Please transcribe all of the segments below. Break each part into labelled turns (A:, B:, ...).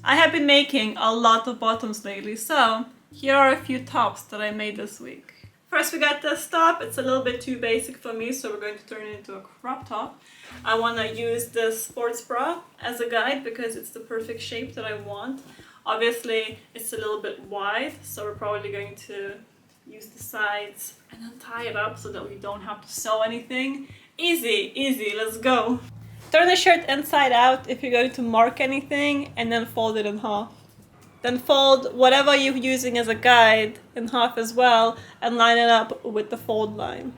A: I have been making a lot of bottoms lately, so here are a few tops that I made this week. First we got this top. It's a little bit too basic for me, so we're going to turn it into a crop top. I want to use this sports bra as a guide because it's the perfect shape that I want. Obviously it's a little bit wide, so we're probably going to use the sides and then tie it up so that we don't have to sew anything. Easy, easy, let's go. Turn the shirt inside out if you're going to mark anything, and then fold it in half. Then fold whatever you're using as a guide in half as well and line it up with the fold line.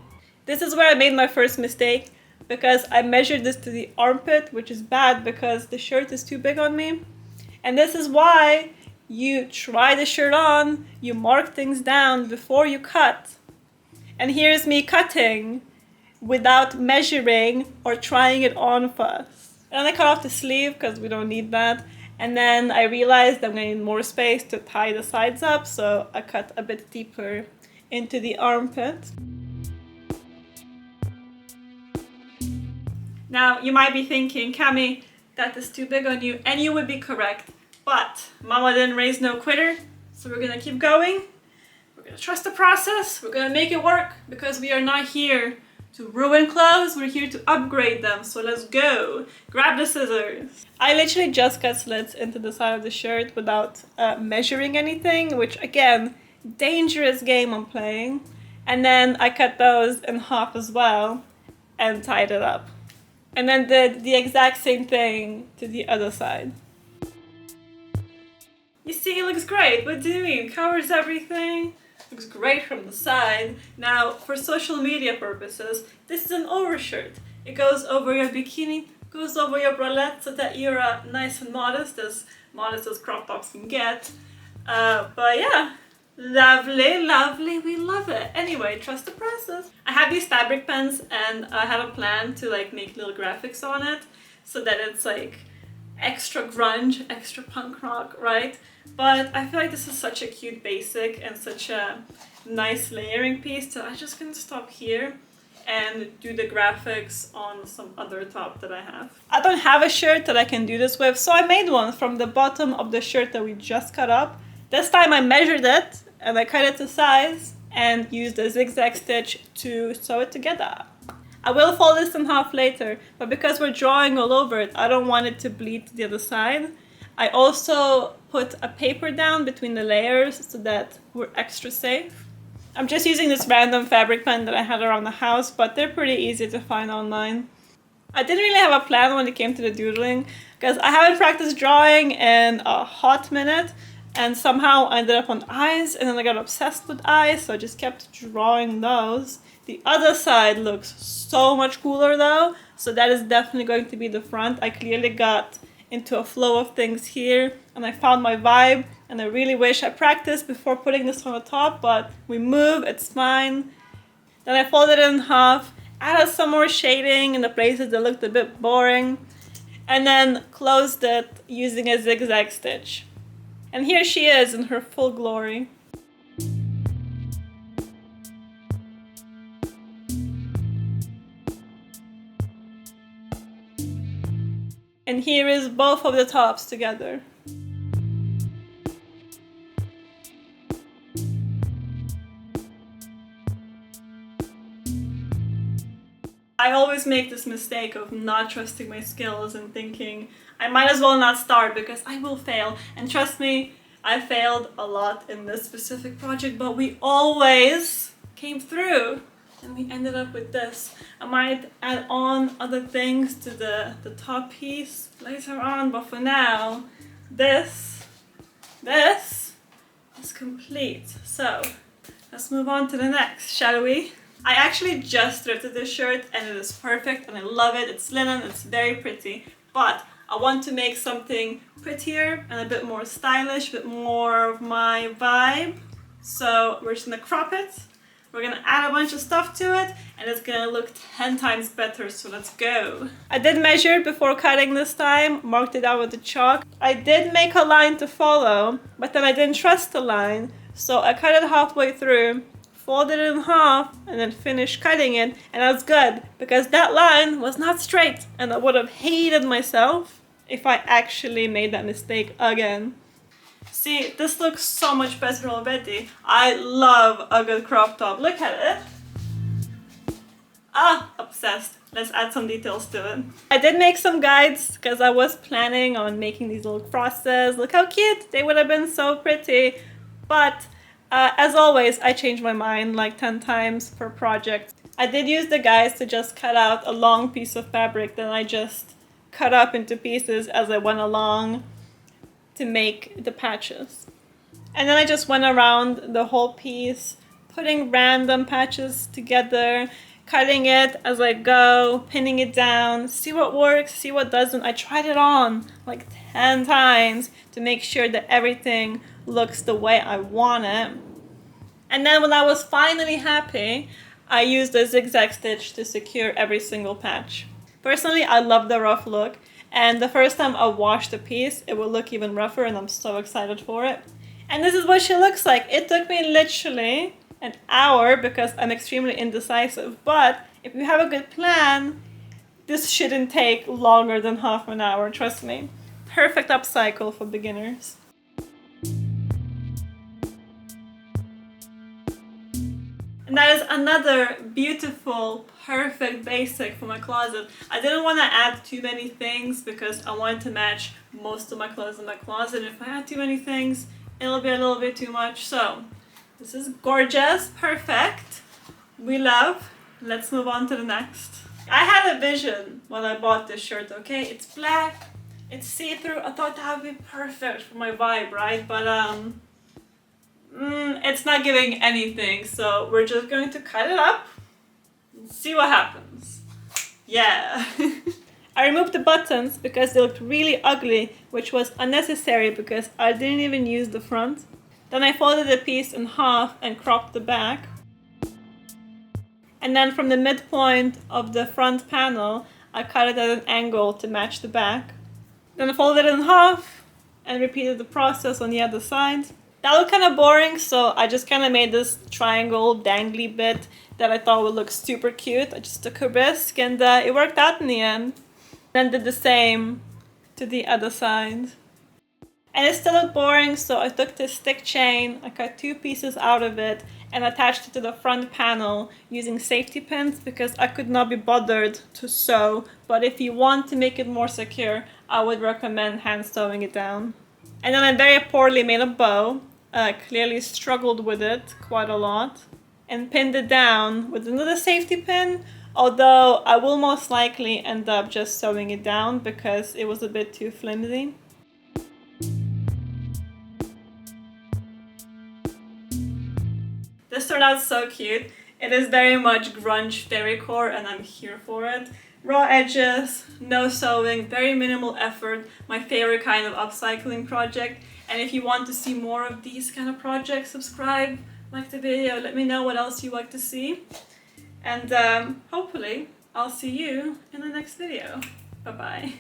A: This is where I made my first mistake because I measured this to the armpit, which is bad because the shirt is too big on me. And this is why you try the shirt on, you mark things down before you cut. And here's me cutting without measuring or trying it on first. And then I cut off the sleeve because we don't need that. And then I realized I'm going to need more space to tie the sides up, so I cut a bit deeper into the armpit. Now you might be thinking, Cami, that is too big on you, and you would be correct. But Mama didn't raise no quitter, so we're gonna keep going. We're gonna trust the process. We're gonna make it work because we are not here to ruin clothes, we're here to upgrade them, so let's go. Grab the scissors. I literally just cut slits into the side of the shirt without measuring anything, which again, dangerous game I'm playing. And then I cut those in half as well and tied it up. And then did the exact same thing to the other side. You see, it looks great. What do you mean? Covers everything. Looks great from the side. Now, for social media purposes, this is an overshirt. It goes over your bikini, goes over your bralette, so that you're nice and modest as crop tops can get. But yeah, lovely, lovely, we love it. Anyway, trust the process. I have these fabric pens and I had a plan to like make little graphics on it so that it's like extra grunge, extra punk rock, right? But I feel like this is such a cute basic and such a nice layering piece, so I'm just gonna stop here and do the graphics on some other top that I have. I don't have a shirt that I can do this with, so I made one from the bottom of the shirt that we just cut up. This time I measured it and I cut it to size and used a zigzag stitch to sew it together. I will fold this in half later, but because we're drawing all over it, I don't want it to bleed to the other side. I also put a paper down between the layers so that we're extra safe. I'm just using this random fabric pen that I had around the house, but they're pretty easy to find online. I didn't really have a plan when it came to the doodling, because I haven't practiced drawing in a hot minute, and somehow I ended up on eyes, and then I got obsessed with eyes, so I just kept drawing those. The other side looks so much cooler though, so that is definitely going to be the front. I clearly got into a flow of things here and I found my vibe, and I really wish I practiced before putting this on the top, but we move, it's fine. Then I folded it in half, added some more shading in the places that looked a bit boring, and then closed it using a zigzag stitch. And here she is in her full glory. And here is both of the tops together. I always make this mistake of not trusting my skills and thinking I might as well not start because I will fail. And trust me, I failed a lot in this specific project, but we always came through. And we ended up with this. I might add on other things to the top piece later on, but for now, this is complete. So let's move on to the next, shall we? I actually just thrifted this shirt and it is perfect and I love it. It's linen, it's very pretty, but I want to make something prettier and a bit more stylish, a bit more of my vibe. So we're just gonna crop it. We're gonna add a bunch of stuff to it and it's gonna look 10 times better, so let's go. I did measure before cutting this time, marked it out with the chalk. I did make a line to follow, but then I didn't trust the line, so I cut it halfway through, folded it in half, and then finished cutting it, and that's good, because that line was not straight, and I would have hated myself if I actually made that mistake again. See, this looks so much better already. I love a good crop top. Look at it. Ah, obsessed. Let's add some details to it. I did make some guides because I was planning on making these little crosses. Look how cute! They would have been so pretty. But as always, I change my mind like 10 times per project. I did use the guides to just cut out a long piece of fabric that I just cut up into pieces as I went along to make the patches. And then I just went around the whole piece, putting random patches together, cutting it as I go, pinning it down, see what works, see what doesn't. I tried it on like 10 times to make sure that everything looks the way I want it. And then when I was finally happy, I used a zigzag stitch to secure every single patch. Personally, I love the rough look, and the first time I washed the piece, it will look even rougher, and I'm so excited for it. And this is what she looks like. It took me literally an hour because I'm extremely indecisive, but if you have a good plan, this shouldn't take longer than half an hour, trust me. Perfect upcycle for beginners. And that is another beautiful, perfect basic for my closet. I didn't want to add too many things because I wanted to match most of my clothes in my closet. If I add too many things, it'll be a little bit too much. So this is gorgeous, perfect. We love. Let's move on to the next. I had a vision when I bought this shirt, okay? It's black, it's see-through. I thought that would be perfect for my vibe, right? But it's not giving anything, so we're just going to cut it up and see what happens. Yeah. I removed the buttons because they looked really ugly, which was unnecessary because I didn't even use the front. Then I folded the piece in half and cropped the back. And then from the midpoint of the front panel, I cut it at an angle to match the back. Then I folded it in half and repeated the process on the other side. That looked kind of boring, so I just kind of made this triangle dangly bit that I thought would look super cute. I just took a risk and it worked out in the end. Then did the same to the other side. And it still looked boring, so I took this stick chain, I cut 2 pieces out of it and attached it to the front panel using safety pins because I could not be bothered to sew. But if you want to make it more secure, I would recommend hand sewing it down. And then I very poorly made a bow. Clearly struggled with it quite a lot and pinned it down with another safety pin, although I will most likely end up just sewing it down because it was a bit too flimsy. This turned out so cute. It is very much grunge fairycore and I'm here for it. Raw edges, no sewing, very minimal effort, my favorite kind of upcycling project. And if you want to see more of these kind of projects, subscribe, like the video, let me know what else you like to see. And hopefully I'll see you in the next video. Bye bye.